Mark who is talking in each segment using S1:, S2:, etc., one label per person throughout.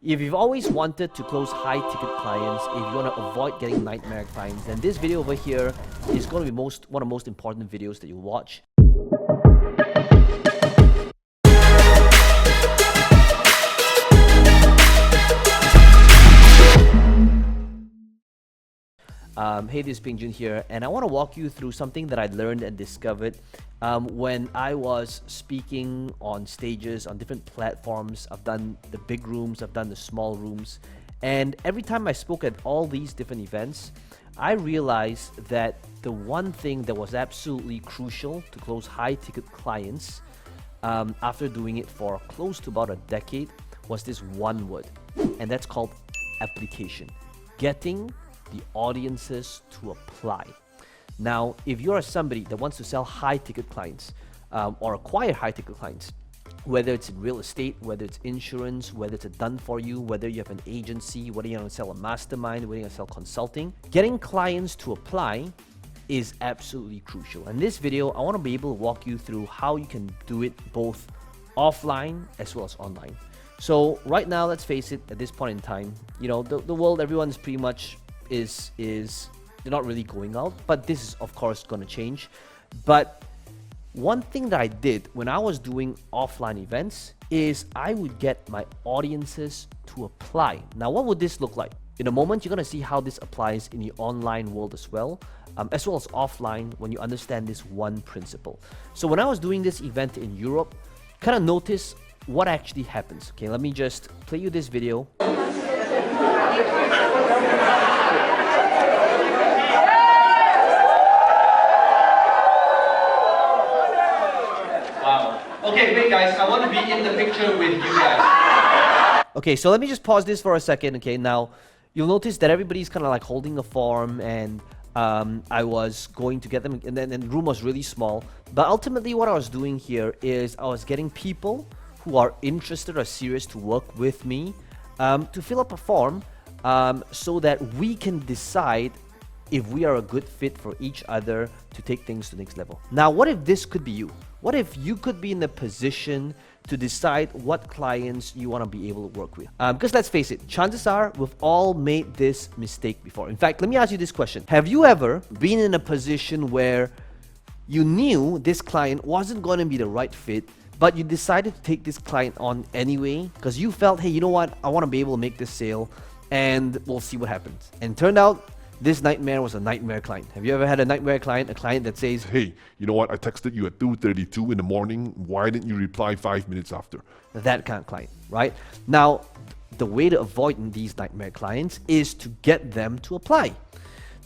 S1: If you've always wanted to close high-ticket clients, if you want to avoid getting nightmare clients, then this video over here is going to be one of the most important videos that you watch. Hey, this is Peng Joon here, and I want to walk you through something that I learned and discovered when I was speaking on stages, on different platforms. I've done the big rooms, I've done the small rooms, and every time I spoke at all these different events, I realized that the one thing that was absolutely crucial to close high-ticket clients after doing it for close to about a decade was this one word, and that's called application. Getting the audiences to apply. Now, if you're somebody that wants to sell high-ticket clients or acquire high-ticket clients, whether it's in real estate, whether it's insurance, whether it's a done-for-you, whether you have an agency, whether you want to sell a mastermind, whether you want to sell consulting, getting clients to apply is absolutely crucial. In this video, I want to be able to walk you through how you can do it both offline as well as online. So right now, let's face it, at this point in time, you know, the world, everyone's pretty much they're not really going out, but this is of course going to change. But one thing that I did when I was doing offline events is I would get my audiences to apply. Now, what would this look like? In a moment, you're going to see how this applies in the online world as well as offline when you understand this one principle. So when I was doing this event in Europe, kind of notice what actually happens. Okay, let me just play you this video. Okay, wait guys, I want to be in the picture with you guys. Okay, so let me just pause this for a second. Okay, now you'll notice that everybody's kind of like holding a form, and I was going to get them, and then the room was really small. But ultimately what I was doing here is I was getting people who are interested or serious to work with me to fill up a form so that we can decide if we are a good fit for each other to take things to the next level. Now, what if this could be you? What if you could be in the position to decide what clients you want to be able to work with? Because let's face it, chances are we've all made this mistake before. In fact, let me ask you this question. Have you ever been in a position where you knew this client wasn't going to be the right fit, but you decided to take this client on anyway because you felt, hey, you know what? I want to be able to make this sale and we'll see what happens. And it turned out this nightmare was a nightmare client. Have you ever had a nightmare client, a client that says,
S2: hey, you know what? I texted you at 2:32 in the morning. Why didn't you reply 5 minutes after?
S1: That kind of client, right? Now, the way to avoid these nightmare clients is to get them to apply.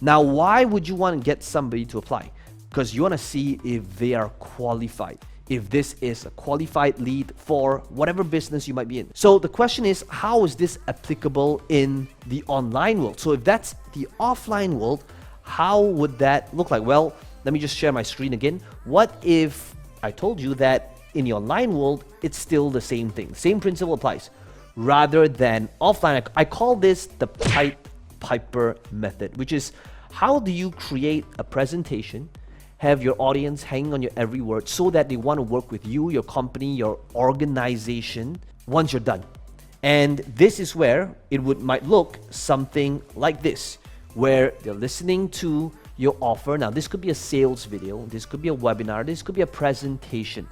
S1: Now, why would you want to get somebody to apply? Because you want to see if they are qualified, if this is a qualified lead for whatever business you might be in. So the question is, how is this applicable in the online world? So if that's the offline world, how would that look like? Well, let me just share my screen again. What if I told you that in the online world, it's still the same thing? Same principle applies. Rather than offline, I call this the Piper method, which is how do you create a presentation, have your audience hanging on your every word so that they want to work with you, your company, your organization once you're done. And this is where it might look something like this, where they're listening to your offer. Now, this could be a sales video, this could be a webinar, this could be a presentation.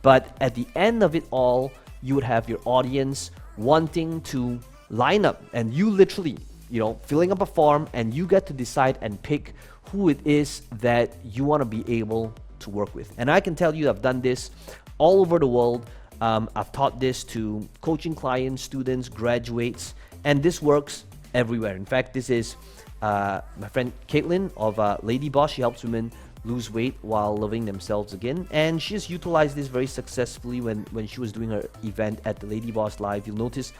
S1: But at the end of it all, you would have your audience wanting to line up, and you literally, you know, filling up a form, and you get to decide and pick who it is that you want to be able to work with. And I can tell you I've done this all over the world. I've taught this to coaching clients, students, graduates, and this works everywhere. In fact, this is my friend Caitlin of Lady Boss. She helps women lose weight while loving themselves again, and she has utilized this very successfully when she was doing her event at the Lady Boss Live. You'll notice,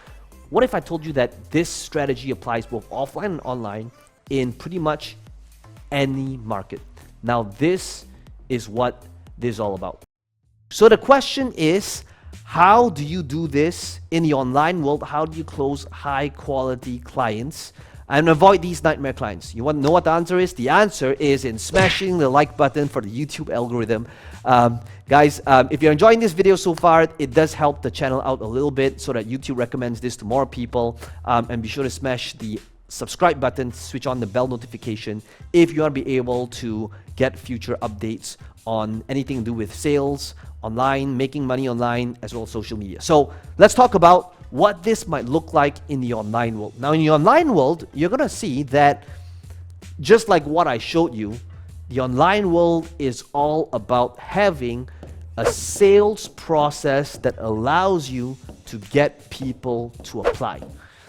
S1: what if I told you that this strategy applies both offline and online in pretty much any market? Now, this is what this is all about. So the question is, how do you do this in the online world? How do you close high quality clients and avoid these nightmare clients? You want to know what the answer is? The answer is in smashing the like button for the YouTube algorithm. Guys, if you're enjoying this video so far, it does help the channel out a little bit so that YouTube recommends this to more people. And be sure to smash the subscribe button, switch on the bell notification if you want to be able to get future updates on anything to do with sales, online, making money online, as well as social media. So let's talk about what this might look like in the online world. Now, in the online world, you're going to see that just like what I showed you, the online world is all about having a sales process that allows you to get people to apply.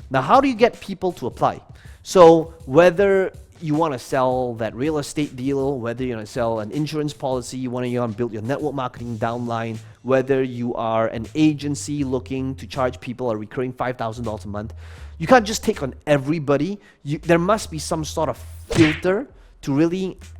S1: Now, how do you get people to apply? So whether you want to sell that real estate deal, whether you want to sell an insurance policy, you want to build your network marketing downline, whether you are an agency looking to charge people a recurring $5,000 a month, you can't just take on everybody. There must be some sort of filter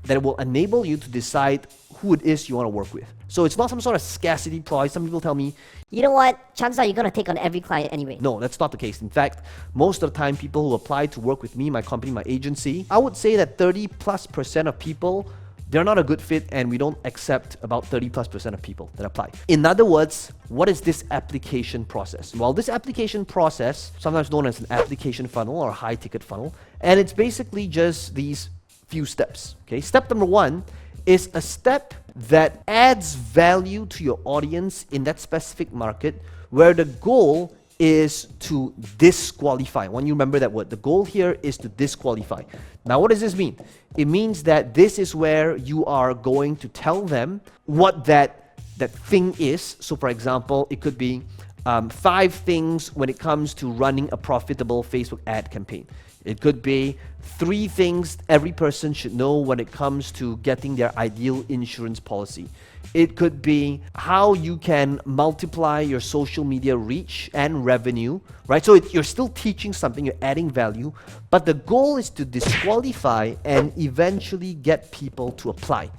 S1: that will enable you to decide who it is you want to work with. So it's not some sort of scarcity price. Some people tell me,
S3: you know what, chances are you're going to take on every client anyway.
S1: no, that's not the case. In fact, most of the time, people who apply to work with me, my company, my agency, I would say that 30+% of people, they're not a good fit, and we don't accept about 30+% of people that apply. In other words, what is this application process? Well, this application process, sometimes known as an application funnel or a high ticket funnel, and it's basically just these few steps. Okay, step number one is a step that adds value to your audience in that specific market, where the goal is to disqualify. When you remember that word, the goal here is to disqualify. Now, what does this mean? It means that this is where you are going to tell them what that thing is. So, for example, it could be 5 things when it comes to running a profitable Facebook ad campaign. It could be 3 things every person should know when it comes to getting their ideal insurance policy. It could be how you can multiply your social media reach and revenue, right? So you're still teaching something, you're adding value, but the goal is to disqualify and eventually get people to apply.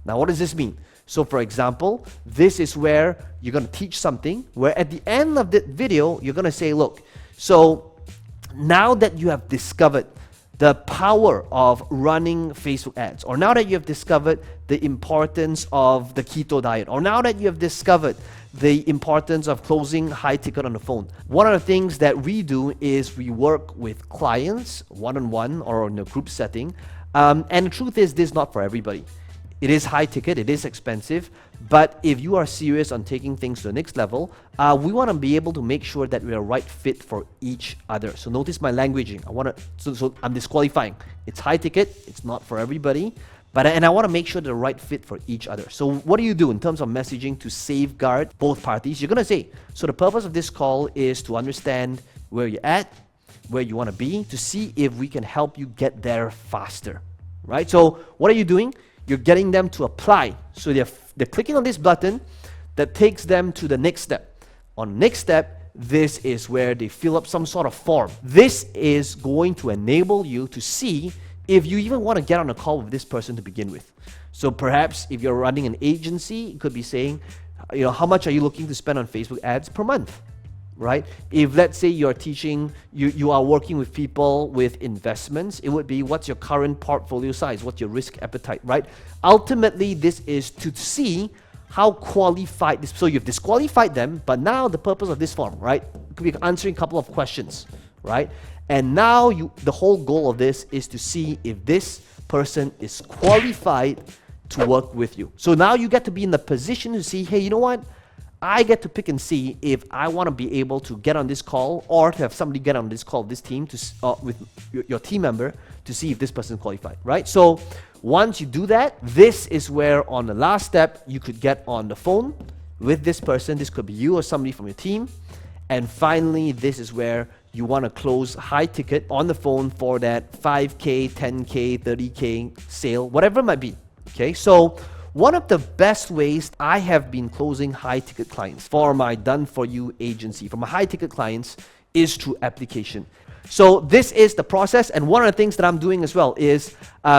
S1: Now, what does this mean? So, for example, this is where you're going to teach something where at the end of the video, you're going to say, look, so now that you have discovered the power of running Facebook ads, or now that you have discovered the importance of the keto diet, or now that you have discovered the importance of closing high ticket on the phone, one of the things that we do is we work with clients one-on-one or in a group setting. And the truth is, this is not for everybody. It is high ticket, it is expensive, but if you are serious on taking things to the next level, we want to be able to make sure that we're a right fit for each other. So notice my languaging. So I'm disqualifying. It's high ticket, it's not for everybody, and I want to make sure they're the right fit for each other. So what do you do in terms of messaging to safeguard both parties? You're going to say, so the purpose of this call is to understand where you're at, where you want to be, to see if we can help you get there faster, right? So what are you doing? You're getting them to apply. So they're clicking on this button that takes them to the next step. On the next step, this is where they fill up some sort of form. This is going to enable you to see if you even want to get on a call with this person to begin with. So perhaps if you're running an agency, it could be saying, how much are you looking to spend on Facebook ads per month? Right? If let's say you're teaching, you are working with people with investments, it would be what's your current portfolio size, what's your risk appetite, right? Ultimately, this is to see how qualified this. So you've disqualified them, but now the purpose of this form, right? It could be answering a couple of questions, right? And now the whole goal of this is to see if this person is qualified to work with you. So now you get to be in the position to see, hey, you know what? I get to pick and see if I want to be able to get on this call, or to have somebody get on this call, this team, with your team member, to see if this person is qualified, right? So once you do that, this is where on the last step, you could get on the phone with this person. This could be you or somebody from your team. And finally, this is where you want to close high ticket on the phone for that 5K, 10K, 30K sale, whatever it might be, okay? So one of the best ways I have been closing high-ticket clients for my done-for-you agency, for my high-ticket clients, is through application. So this is the process, and one of the things that I'm doing as well is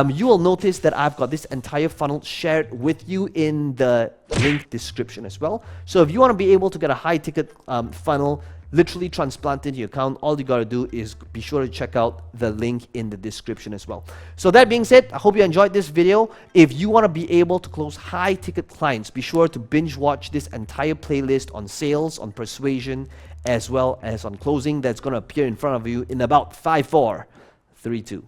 S1: you will notice that I've got this entire funnel shared with you in the link description as well. So if you want to be able to get a high-ticket funnel literally transplant into your account. All you got to do is be sure to check out the link in the description as well. So that being said, I hope you enjoyed this video. If you want to be able to close high ticket clients, be sure to binge watch this entire playlist on sales, on persuasion, as well as on closing. That's going to appear in front of you in about 5, 4, 3, 2.